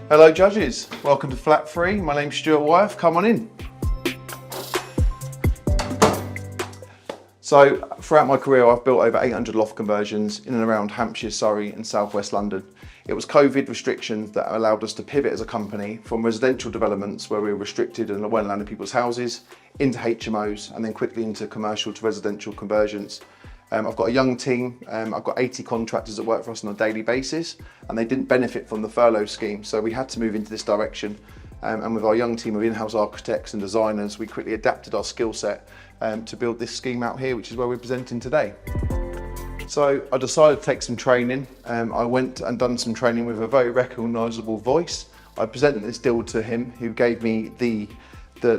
Hello judges, welcome to Flat 3. My name's Stuart Wyeth, come on in. So throughout my career I've built over 800 loft conversions in and around Hampshire, Surrey and South West London. It was COVID restrictions that allowed us to pivot as a company from residential developments where we were restricted and weren't allowed in people's houses into HMOs and then quickly into commercial to residential conversions. I've got a young team, I've got 80 contractors that work for us on a daily basis and they didn't benefit from the furlough scheme, so we had to move into this direction. And with our young team of in-house architects and designers, we quickly adapted our skill set to build this scheme out here, which is where we're presenting today. So I decided to take some training. I went and done some training with a very recognisable voice. I presented this deal to him, who gave me the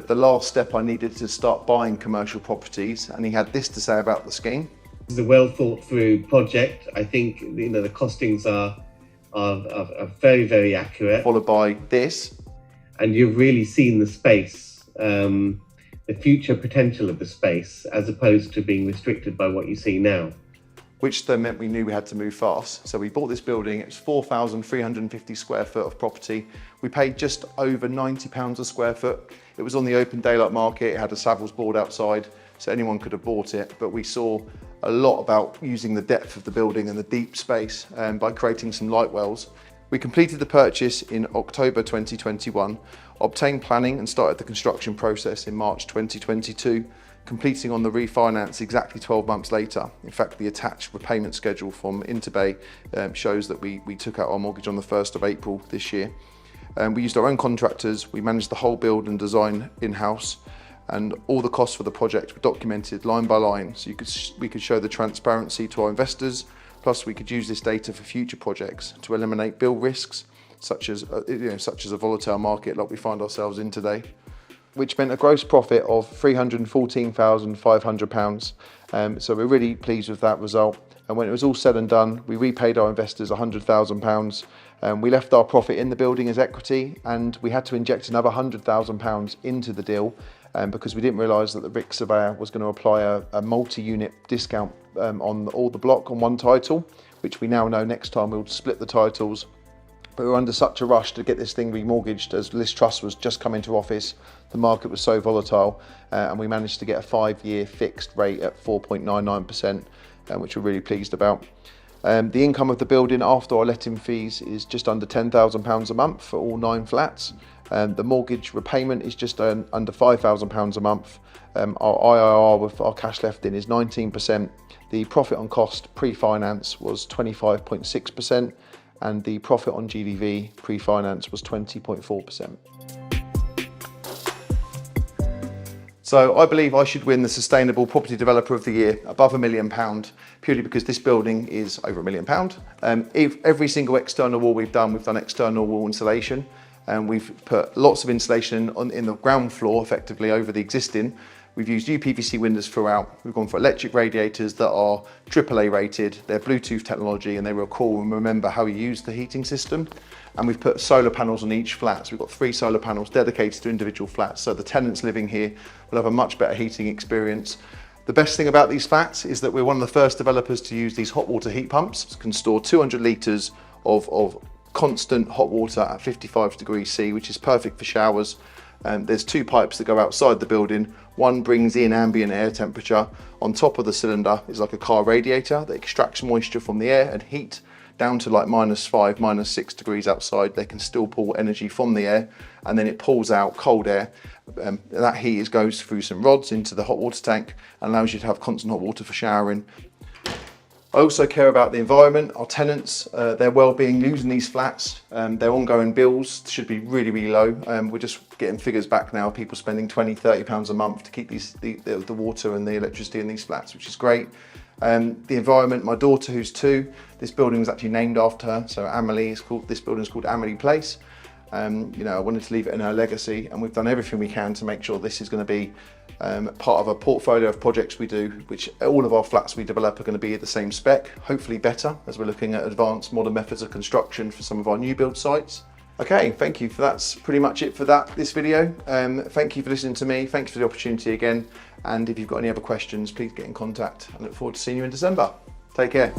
last step I needed to start buying commercial properties, and he had this to say about the scheme. It's a well thought through project. I think the costings are very, very accurate. Followed by this. And you've really seen the space, the future potential of the space, as opposed to being restricted by what you see now. Which then meant we knew we had to move fast. So we bought this building, it was 4,350 square foot of property. We paid just over £90 a square foot. It was on the open daylight market, it had a Savills board outside, so anyone could have bought it, but we saw a lot about using the depth of the building and the deep space by creating some light wells. We completed the purchase in October 2021, obtained planning and started the construction process in March 2022, completing on the refinance exactly 12 months later. In fact, the attached repayment schedule from Interbay shows that we took out our mortgage on the 1st of April this year. We used our own contractors, we managed the whole build and design in-house, and all the costs for the project were documented line by line, so we could show the transparency to our investors, plus we could use this data for future projects to eliminate bill risks, such as a volatile market like we find ourselves in today, which meant a gross profit of £314,500. So we're really pleased with that result. And when it was all said and done, we repaid our investors £100,000. We left our profit in the building as equity, and we had to inject another £100,000 into the deal because we didn't realise that the RICS surveyor was going to apply a multi-unit discount on all the block on one title, which we now know next time we'll split the titles. But we were under such a rush to get this thing remortgaged as Liz Truss was just come into office. The market was so volatile, and we managed to get a 5-year fixed rate at 4.99%, which we're really pleased about. The income of the building after our letting fees is just under £10,000 a month for all 9 flats. The mortgage repayment is just under £5,000 a month. Our IRR with our cash left in is 19%. The profit on cost pre-finance was 25.6%, and the profit on GDV pre-finance was 20.4%. So I believe I should win the Sustainable Property Developer of the Year above £1 million, purely because this building is over £1 million. Every single external wall we've done external wall insulation, and we've put lots of insulation in the ground floor effectively over the existing. We've used UPVC windows throughout. We've gone for electric radiators that are AAA rated. They're Bluetooth technology and they recall and remember how you use the heating system. And we've put solar panels on each flat. So we've got 3 solar panels dedicated to individual flats. So the tenants living here will have a much better heating experience. The best thing about these flats is that we're one of the first developers to use these hot water heat pumps. It can store 200 litres of constant hot water at 55 degrees C, which is perfect for showers. There's 2 pipes that go outside the building. One brings in ambient air temperature. On top of the cylinder is like a car radiator that extracts moisture from the air and heat down to like -5, -6 degrees outside. They can still pull energy from the air, and then it pulls out cold air. That heat goes through some rods into the hot water tank and allows you to have constant hot water for showering. I also care about the environment, our tenants, their well-being using these flats. Their ongoing bills should be really, really low. We're just getting figures back now, people spending £20, £30 a month to keep the water and the electricity in these flats, which is great. The environment, my daughter who's 2, this building was actually named after her, so Amelie this building is called Amelie Place. I wanted to leave it in her legacy, and we've done everything we can to make sure this is going to be part of a portfolio of projects we do, which all of our flats we develop are going to be at the same spec, hopefully better, as we're looking at advanced modern methods of construction for some of our new build sites. Okay, thank you. That's pretty much it for this video. Thank you for listening to me. Thank you for the opportunity again. And if you've got any other questions, please get in contact. I look forward to seeing you in December. Take care.